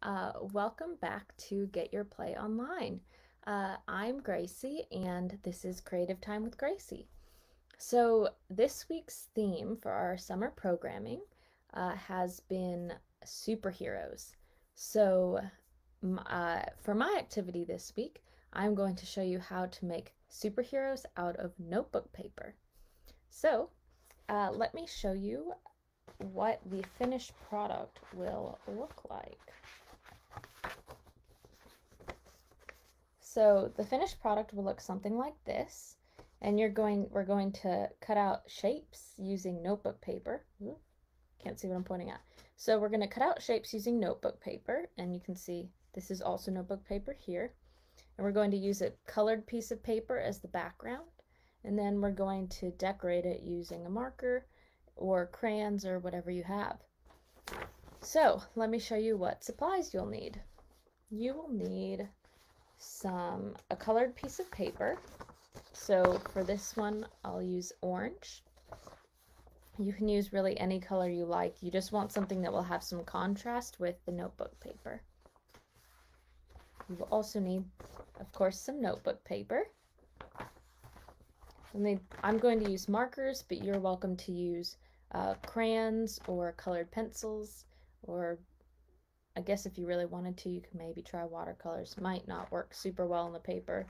Welcome back to Get Your Play Online. I'm Gracie, and this is Creative Time with Gracie. So, this week's theme for our summer programming has been superheroes. So, for my activity this week, I'm going to show you how to make superheroes out of notebook paper. So, let me show you what the finished product will look like. So the finished product will look something like this, and we're going to cut out shapes using notebook paper. Ooh, can't see what I'm pointing at. So we're going to cut out shapes using notebook paper, and you can see this is also notebook paper here. And we're going to use a colored piece of paper as the background, and then we're going to decorate it using a marker or crayons or whatever you have. So let me show you what supplies you'll need. You will need a colored piece of paper. So for this one, I'll use orange. You can use really any color you like. You just want something that will have some contrast with the notebook paper. You will also need, of course, some notebook paper. I'm going to use markers, but you're welcome to use crayons or colored pencils, or I guess if you really wanted to, you could maybe try watercolors. Might not work super well on the paper,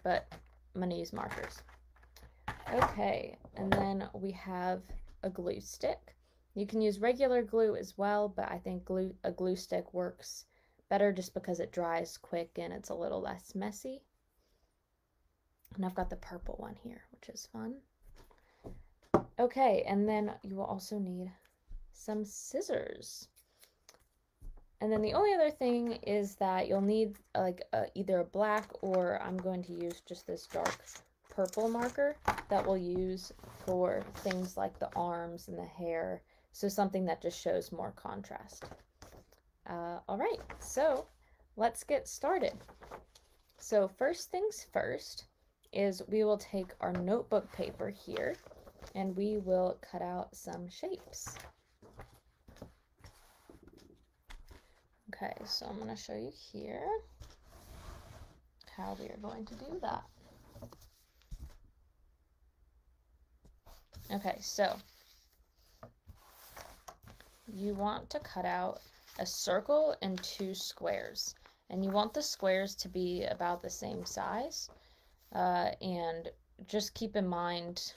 but I'm going to use markers. Okay, and then we have a glue stick. You can use regular glue as well, but I think a glue stick works better just because it dries quick and it's a little less messy. And I've got the purple one here, which is fun. Okay, and then you will also need some scissors. And then the only other thing is that you'll need either a black, or I'm going to use just this dark purple marker that we'll use for things like the arms and the hair. So something that just shows more contrast. All right, so let's get started. So first things first is we will take our notebook paper here and we will cut out some shapes. Okay, so I'm going to show you here how we are going to do that. Okay, so you want to cut out a circle and two squares, and you want the squares to be about the same size, and just keep in mind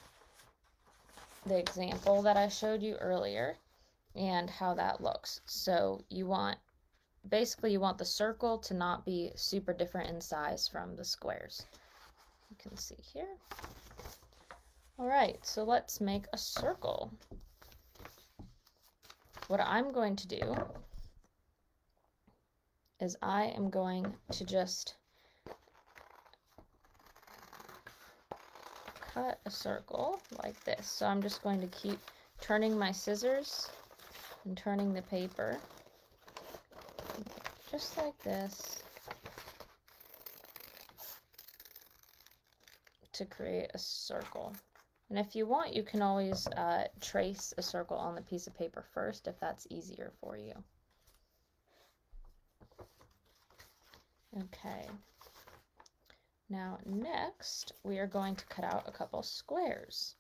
the example that I showed you earlier and how that looks. So you want the circle to not be super different in size from the squares. You can see here. All right, so let's make a circle. What I'm going to do is I am going to just cut a circle like this. So I'm just going to keep turning my scissors and turning the paper just like this to create a circle. And if you want, you can always trace a circle on the piece of paper first if that's easier for you. Okay. Now next, we are going to cut out a couple squares.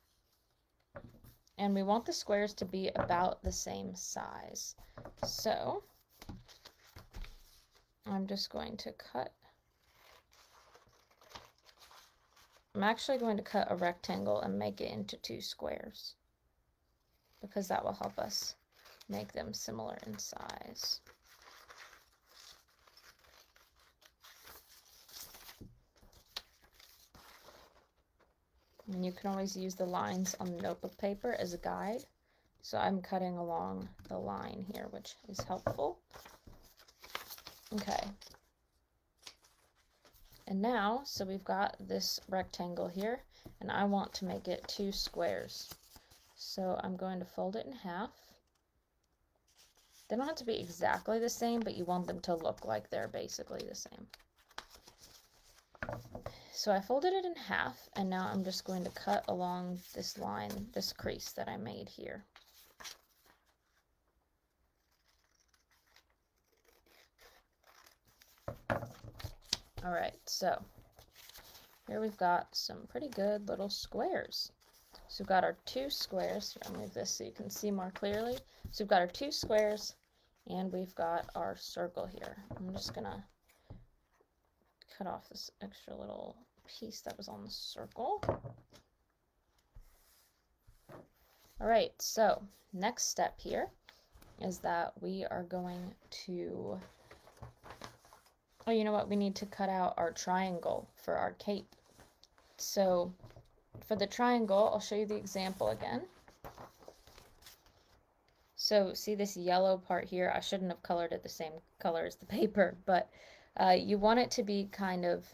And we want the squares to be about the same size. So I'm just going to I'm actually going to cut a rectangle and make it into two squares, because that will help us make them similar in size. And you can always use the lines on the notebook paper as a guide. So I'm cutting along the line here, which is helpful. Okay. And now, so we've got this rectangle here, and I want to make it two squares. So I'm going to fold it in half. They don't have to be exactly the same, but you want them to look like they're basically the same. So I folded it in half, and now I'm just going to cut along this line, this crease that I made here. All right, so here we've got some pretty good little squares. So we've got our two squares. Here, I'll move this so you can see more clearly. So we've got our two squares, and we've got our circle here. I'm just gonna cut off this extra little piece that was on the circle. All right, so next step here is that we are going to, oh, you know what? We need to cut out our triangle for our cape. So for the triangle, I'll show you the example again. So see this yellow part here? I shouldn't have colored it the same color as the paper, but you want it to be kind of,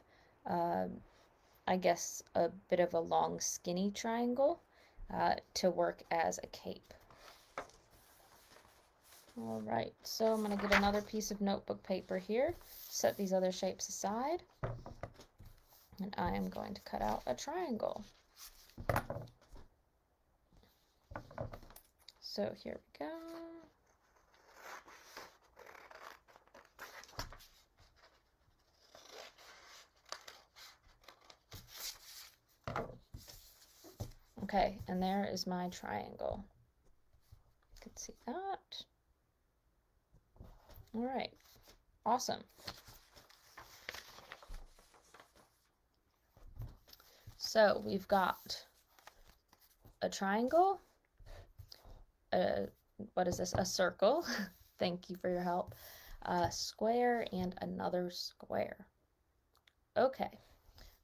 I guess, a bit of a long, skinny triangle to work as a cape. All right, so I'm going to get another piece of notebook paper here, set these other shapes aside, and I am going to cut out a triangle. So here we go. Okay, and there is my triangle. You can see that. All right, awesome. So we've got a triangle, what is this, a circle, thank you for your help, a square, and another square. Okay,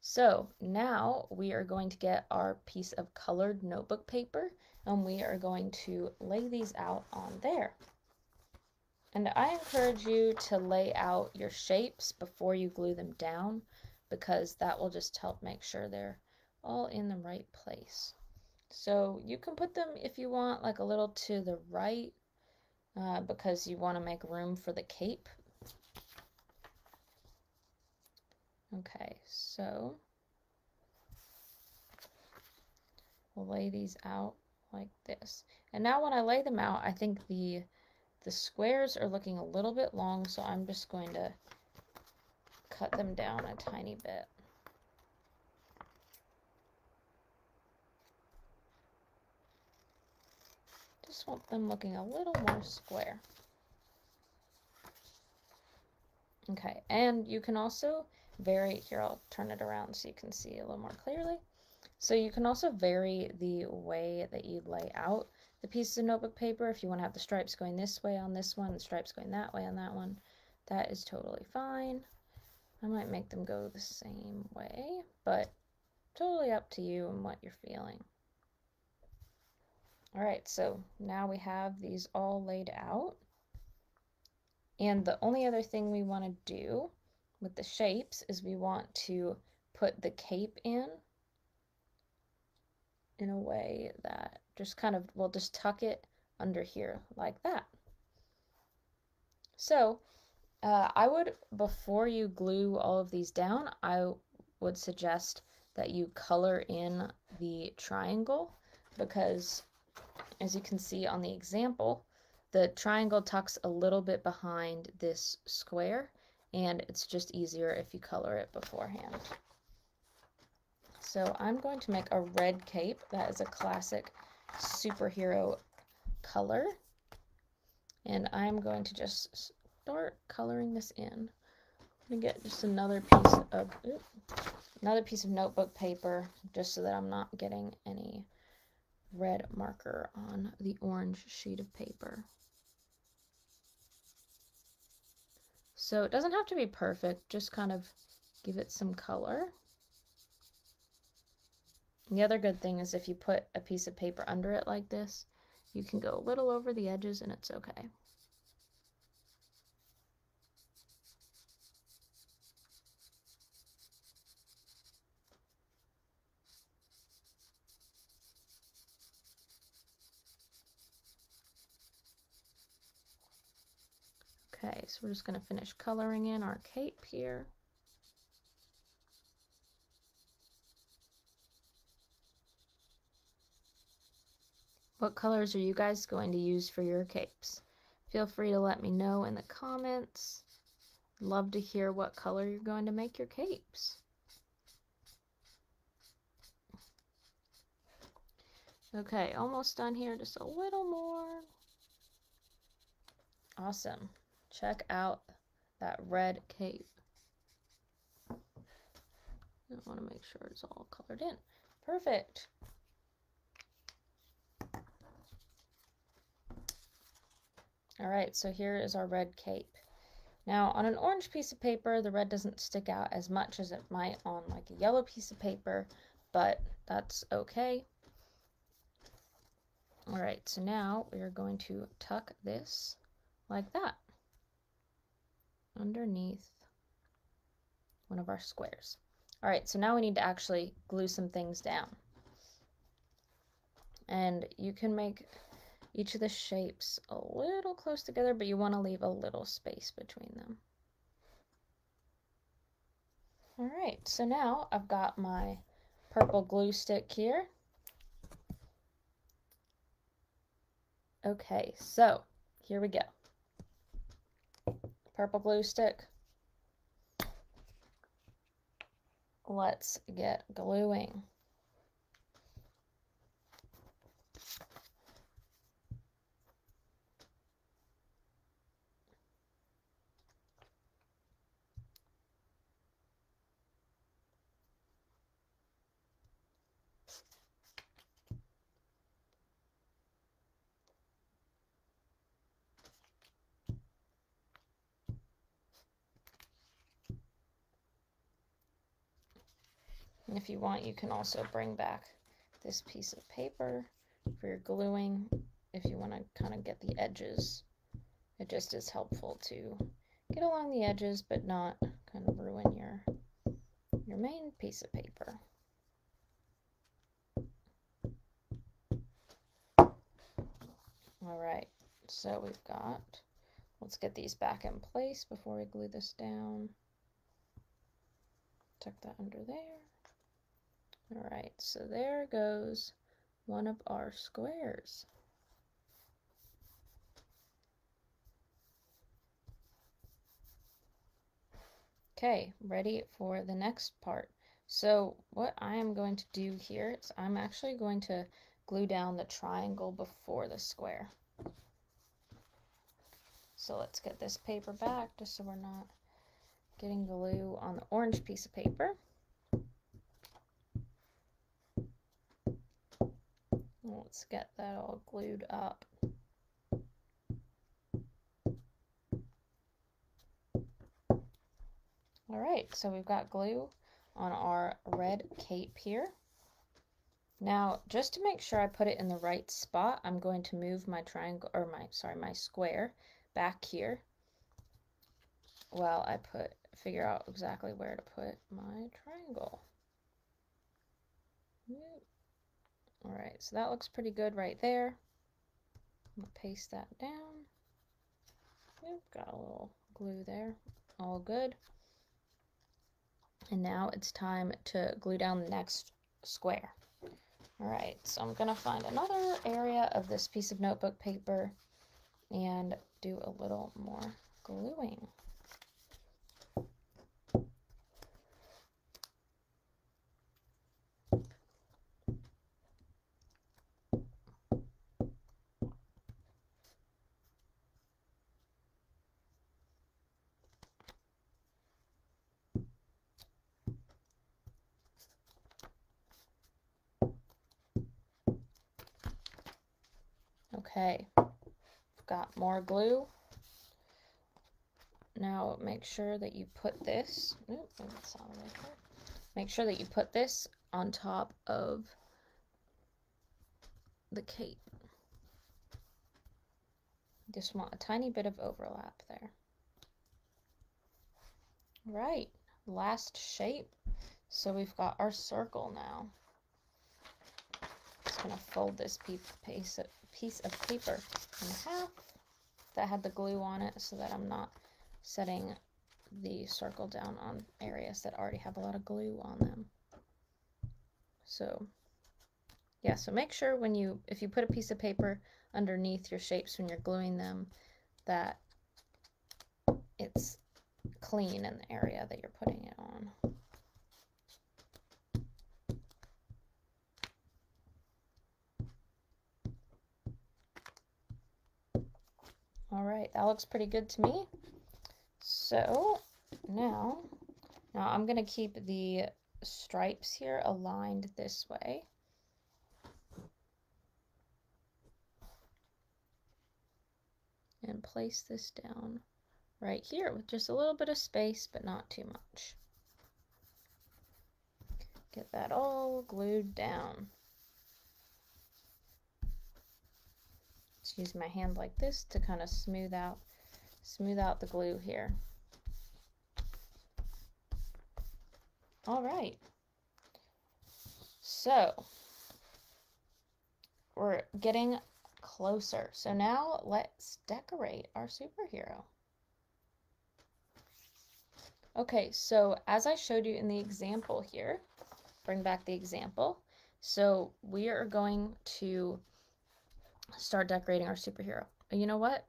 so now we are going to get our piece of colored notebook paper, and we are going to lay these out on there. And I encourage you to lay out your shapes before you glue them down, because that will just help make sure they're all in the right place. So you can put them, if you want, like a little to the right, because you want to make room for the cape. Okay, so we'll lay these out like this. And now when I lay them out, I think the squares are looking a little bit long, so I'm just going to cut them down a tiny bit. Just want them looking a little more square. Okay, and you can also vary, here I'll turn it around so you can see a little more clearly. So you can also vary the way that you lay out the pieces of notebook paper. If you want to have the stripes going this way on this one, the stripes going that way on that one, that is totally fine. I might make them go the same way, but totally up to you and what you're feeling. All right, so now we have these all laid out. And the only other thing we want to do with the shapes is we want to put the cape in a way that just kind of, we'll just tuck it under here like that. So I would, before you glue all of these down, I would suggest that you color in the triangle, because as you can see on the example, the triangle tucks a little bit behind this square, and it's just easier if you color it beforehand. So I'm going to make a red cape. That is a classic superhero color. And I'm going to just start coloring this in. I'm going to get just another piece of notebook paper, just so that I'm not getting any red marker on the orange sheet of paper. So it doesn't have to be perfect, just kind of give it some color. And the other good thing is if you put a piece of paper under it like this, you can go a little over the edges and it's okay. Okay, so we're just going to finish coloring in our cape here. What colors are you guys going to use for your capes? Feel free to let me know in the comments. Love to hear what color you're going to make your capes. Okay, almost done here, just a little more. Awesome. Check out that red cape. I want to make sure it's all colored in. Perfect. All right, so here is our red cape. Now, on an orange piece of paper, the red doesn't stick out as much as it might on like a yellow piece of paper, but that's okay. All right, so now we are going to tuck this like that underneath one of our squares. All right, so now we need to actually glue some things down. And you can make each of the shapes a little close together, but you want to leave a little space between them. All right, so now I've got my purple glue stick here. Okay, so here we go. Purple glue stick. Let's get gluing. And if you want, you can also bring back this piece of paper for your gluing if you want to kind of get the edges. It just is helpful to get along the edges but not kind of ruin your main piece of paper. All right, so we've got, let's get these back in place before we glue this down. Tuck that under there. All right, so there goes one of our squares. Okay, ready for the next part. So what I am going to do here is I'm actually going to glue down the triangle before the square. So let's get this paper back just so we're not getting glue on the orange piece of paper. Let's get that all glued up. All right, so we've got glue on our red cape here. Now, just to make sure I put it in the right spot, I'm going to move my triangle, or my square back here while I figure out exactly where to put my triangle. All right, so that looks pretty good right there. I'm gonna paste that down. Got a little glue there, all good. And now it's time to glue down the next square. All right, so I'm gonna find another area of this piece of notebook paper and do a little more gluing. Okay, got more glue. Now make sure that you put this, make sure that you put this on top of the cape. Just want a tiny bit of overlap there. Right, last shape. So we've got our circle now. Just gonna fold this piece of paper in half that had the glue on it so that I'm not setting the circle down on areas that already have a lot of glue on them. So yeah, so make sure if you put a piece of paper underneath your shapes when you're gluing them, that it's clean in the area that you're putting it on. All right, that looks pretty good to me. So now I'm going to keep the stripes here aligned this way. And place this down right here with just a little bit of space, but not too much. Get that all glued down. Just use my hand like this to kind of smooth out the glue here. All right. So we're getting closer. So now let's decorate our superhero. Okay, so as I showed you in the example here, bring back the example. So we are going to start decorating our superhero. You know what?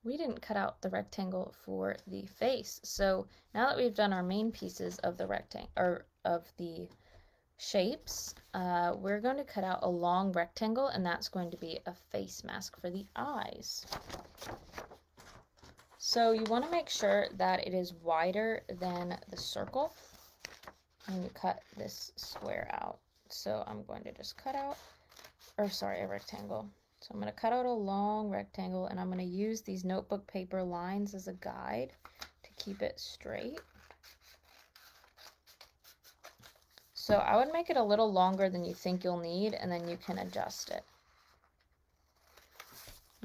We didn't cut out the rectangle for the face. So now that we've done our main pieces of the rectangle, or of the shapes, we're going to cut out a long rectangle, and that's going to be a face mask for the eyes. So you want to make sure that it is wider than the circle when you cut this square out. So I'm going to just cut out, or sorry, a rectangle. So I'm going to cut out a long rectangle, and I'm going to use these notebook paper lines as a guide to keep it straight. So I would make it a little longer than you think you'll need, and then you can adjust it.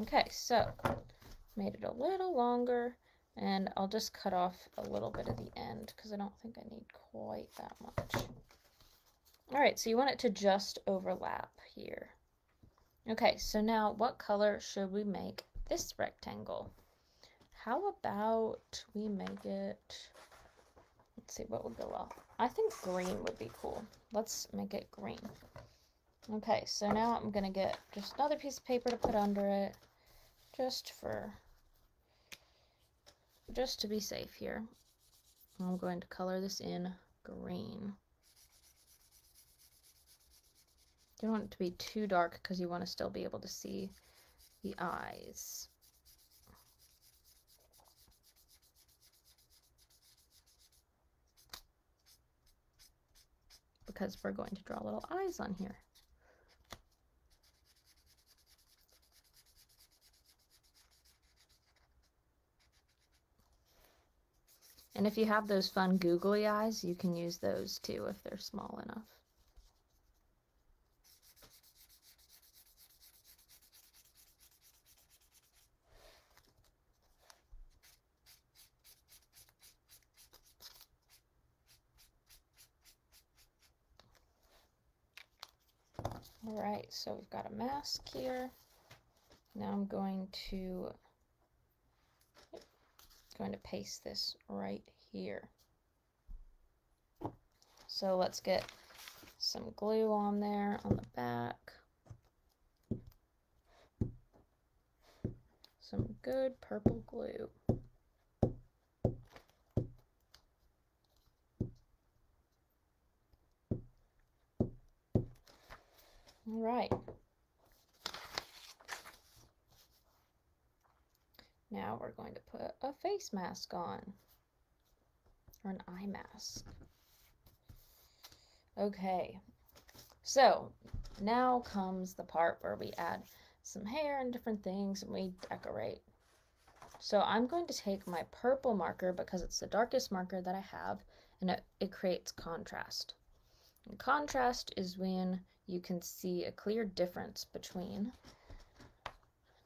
Okay, so made it a little longer, and I'll just cut off a little bit of the end because I don't think I need quite that much. All right, so you want it to just overlap here. Okay, so now what color should we make this rectangle? How about we make it, let's see, what would go well? I think green would be cool. Let's make it green. Okay, so now I'm gonna get just another piece of paper to put under it, just to be safe here. I'm going to color this in green. You don't want it to be too dark because you want to still be able to see the eyes. Because we're going to draw little eyes on here. And if you have those fun googly eyes, you can use those too if they're small enough. All right, so we've got a mask here. Now I'm going to paste this right here. So let's get some glue on there on the back. Some good purple glue. All right. Now we're going to put a face mask on, or an eye mask. Okay, so now comes the part where we add some hair and different things and we decorate. So I'm going to take my purple marker because it's the darkest marker that I have, and it creates contrast. And contrast is when you can see a clear difference between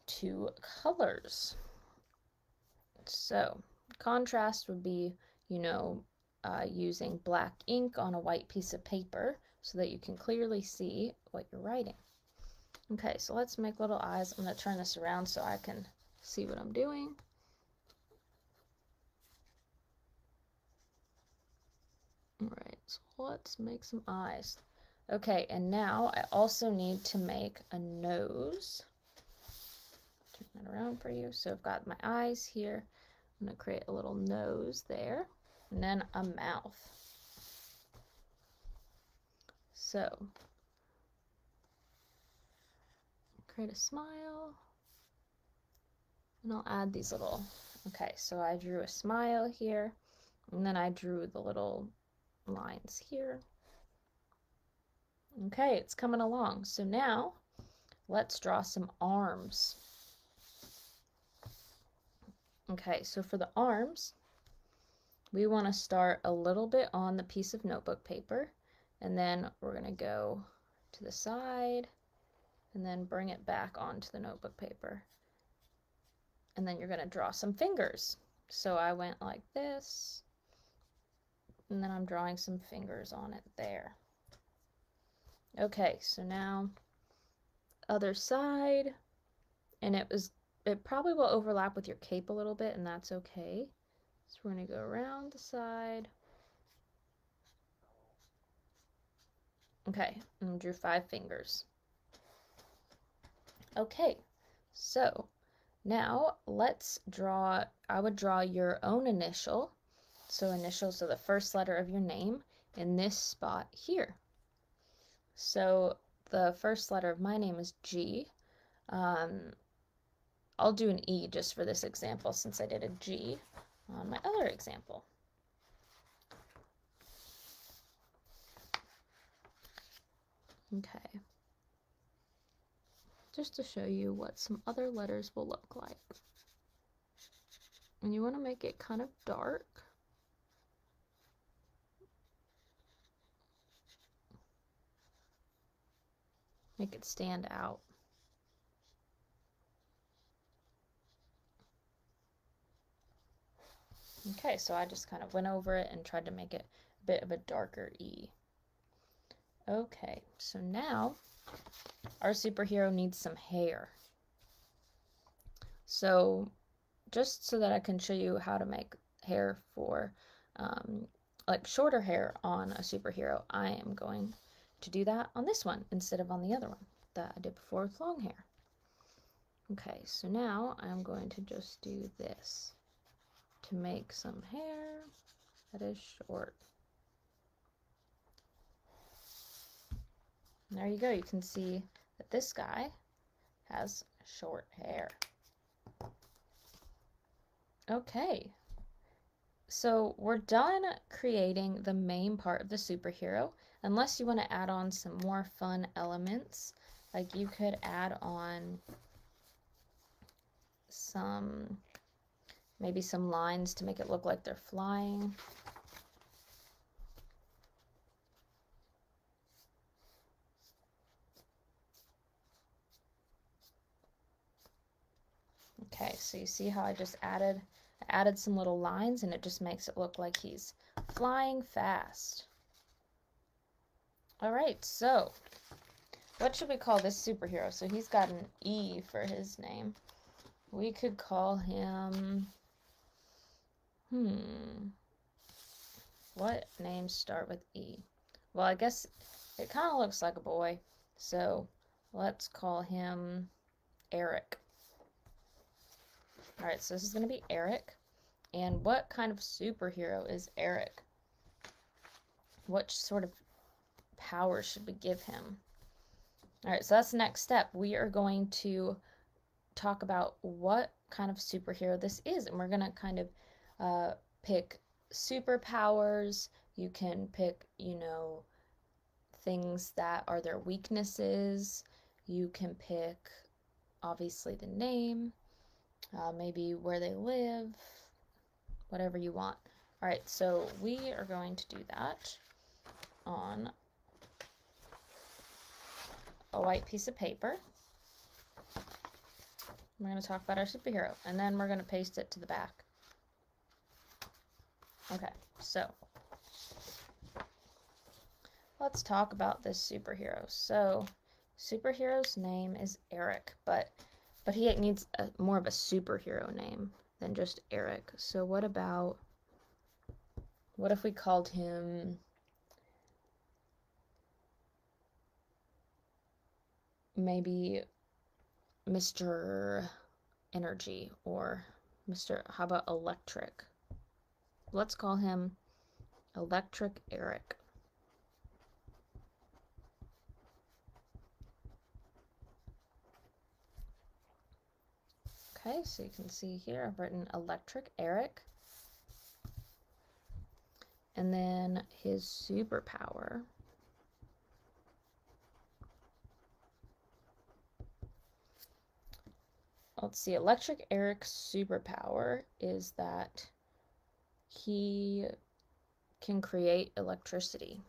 two colors. So contrast would be, using black ink on a white piece of paper so that you can clearly see what you're writing. Okay, so let's make little eyes. I'm going to turn this around so I can see what I'm doing. All right, so let's make some eyes. Okay, and now I also need to make a nose. Turn that around for you. So I've got my eyes here. I'm going to create a little nose there, and then a mouth. So, create a smile, and I'll add these little, okay, so I drew a smile here, and then I drew the little lines here. Okay, it's coming along. So now, let's draw some arms. Okay, so for the arms, we want to start a little bit on the piece of notebook paper, and then we're going to go to the side, and then bring it back onto the notebook paper. And then you're going to draw some fingers. So I went like this, and then I'm drawing some fingers on it there. Okay, so now other side, and it probably will overlap with your cape a little bit, and that's okay. So we're going to go around the side. Okay, and drew 5 fingers. Okay, so now let's draw, I would draw your own initial. So initials are the first letter of your name in this spot here. So the first letter of my name is G. I'll do an E just for this example since I did a G on my other example. Okay. Just to show you what some other letters will look like. And you want to make it kind of dark. Make it stand out. Okay, so I just kind of went over it and tried to make it a bit of a darker E. Okay, so now our superhero needs some hair. So just so that I can show you how to make hair for like shorter hair on a superhero, I am going to do that on this one instead of on the other one that I did before with long hair. Okay, so now I'm going to just do this to make some hair that is short. And there you go, you can see that this guy has short hair. Okay, so we're done creating the main part of the superhero, unless you want to add on some more fun elements. Like you could add on maybe some lines to make it look like they're flying. Okay, so you see how I just added some little lines, and it just makes it look like he's flying fast. All right, so what should we call this superhero? So he's got an E for his name. We could call him, what names start with E? Well, I guess it kind of looks like a boy, so let's call him Eric. All right, so this is going to be Eric. And what kind of superhero is Eric? What sort of power should we give him? All right, so that's the next step. We are going to talk about what kind of superhero this is, and we're going to kind of pick superpowers. You can pick, things that are their weaknesses. You can pick, obviously, the name. Maybe where they live, whatever you want. All right, so we are going to do that on a white piece of paper. We're going to talk about our superhero, and then we're going to paste it to the back. Okay, so let's talk about this superhero. So, superhero's name is Eric, but he needs more of a superhero name than just Eric. So what if we called him maybe Mr. Energy or How about Electric? Let's call him Electric Eric. Okay, so you can see here I've written Electric Eric. And then his superpower. Let's see, Electric Eric's superpower is that he can create electricity.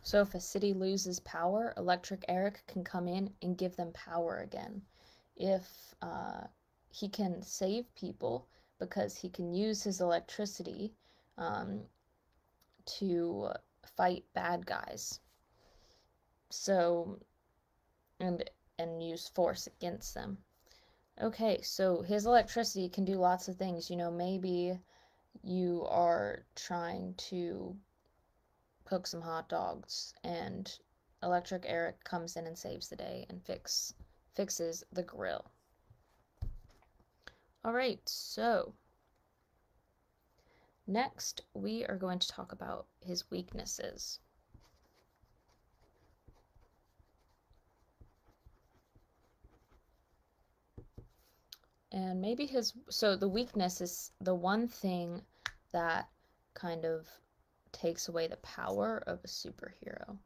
So if a city loses power, Electric Eric can come in and give them power again. If he can save people because he can use his electricity to fight bad guys. So, and use force against them. Okay, so his electricity can do lots of things. You know, maybe you are trying to cook some hot dogs and Electric Eric comes in and saves the day and fixes the grill. All right, so next we are going to talk about his weaknesses. And maybe so the weakness is the one thing that kind of takes away the power of a superhero.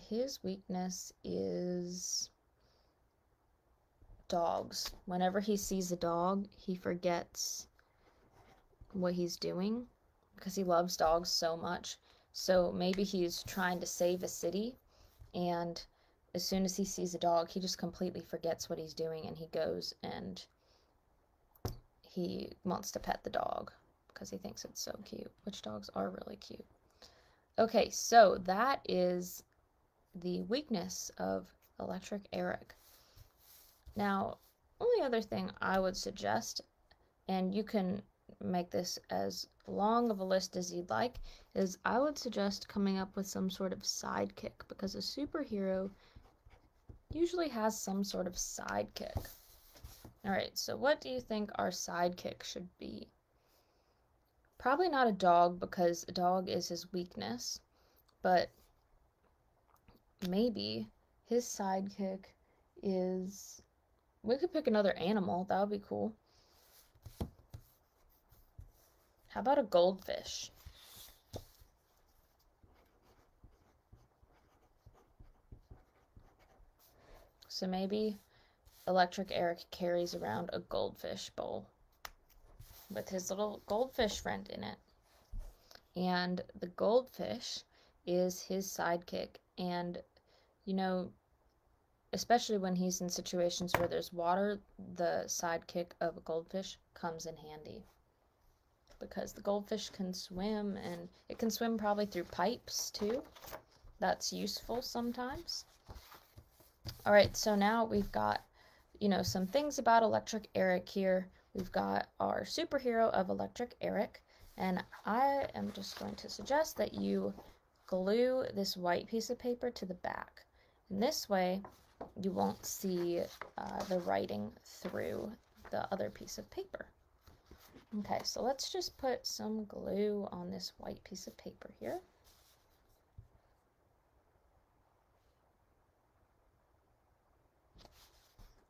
His weakness is dogs. Whenever he sees a dog, he forgets what he's doing because he loves dogs so much. So maybe he's trying to save a city, and as soon as he sees a dog, he just completely forgets what he's doing and he goes and he wants to pet the dog because he thinks it's so cute, which dogs are really cute. Okay, so that is the weakness of Electric Eric. Now, only other thing I would suggest, and you can make this as long of a list as you'd like, is I would suggest coming up with some sort of sidekick, because a superhero usually has some sort of sidekick. Alright, so what do you think our sidekick should be? Probably not a dog, because a dog is his weakness, but maybe his sidekick is... We could pick another animal. That would be cool. How about a goldfish? So maybe Electric Eric carries around a goldfish bowl with his little goldfish friend in it. And the goldfish is his sidekick. And, you know, especially when he's in situations where there's water, the sidekick of a goldfish comes in handy. Because the goldfish can swim, and it can swim probably through pipes too. That's useful sometimes. Alright, so now we've got, you know, some things about Electric Eric here. We've got our superhero of Electric Eric, and I am just going to suggest that you glue this white piece of paper to the back. And this way, you won't see the writing through the other piece of paper. Okay, so let's just put some glue on this white piece of paper here.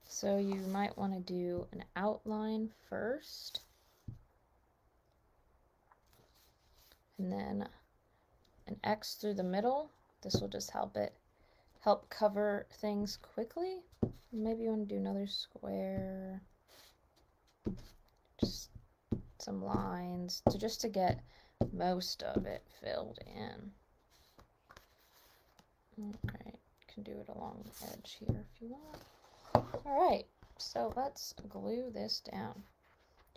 So you might want to do an outline first, and then an X through the middle. This will just help cover things quickly. Maybe you want to do another square, just some lines just to get most of it filled in. Okay, you can do it along the edge here if you want. Alright, so let's glue this down.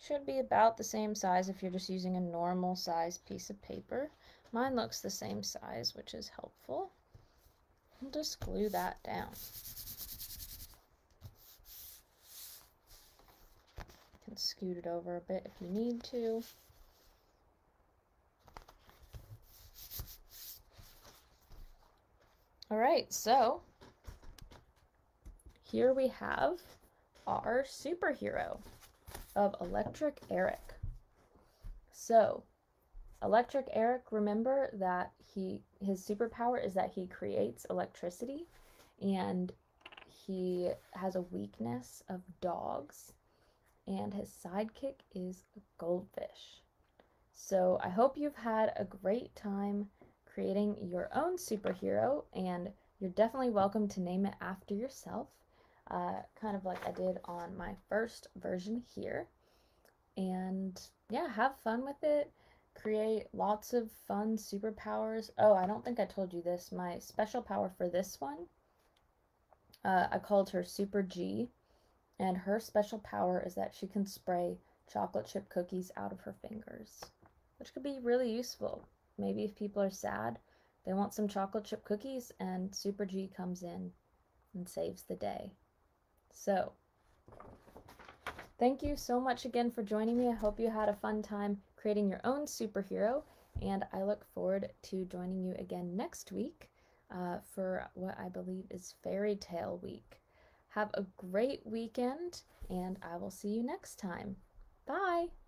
Should be about the same size if you're just using a normal size piece of paper. Mine looks the same size, which is helpful. I'll just glue that down. You can scoot it over a bit if you need to. All right, so here we have our superhero of Electric Eric. So, Electric Eric, remember that his superpower is that he creates electricity, and he has a weakness of dogs, and his sidekick is a goldfish. So I hope you've had a great time creating your own superhero, and you're definitely welcome to name it after yourself, kind of like I did on my first version here. And yeah, have fun with it. Create lots of fun superpowers. Oh, I don't think I told you this. My special power for this one, I called her Super G, and her special power is that she can spray chocolate chip cookies out of her fingers, which could be really useful. Maybe if people are sad, they want some chocolate chip cookies, and Super G comes in and saves the day. So, thank you so much again for joining me. I hope you had a fun time creating your own superhero, and I look forward to joining you again next week for what I believe is Fairy Tale Week. Have a great weekend, and I will see you next time. Bye!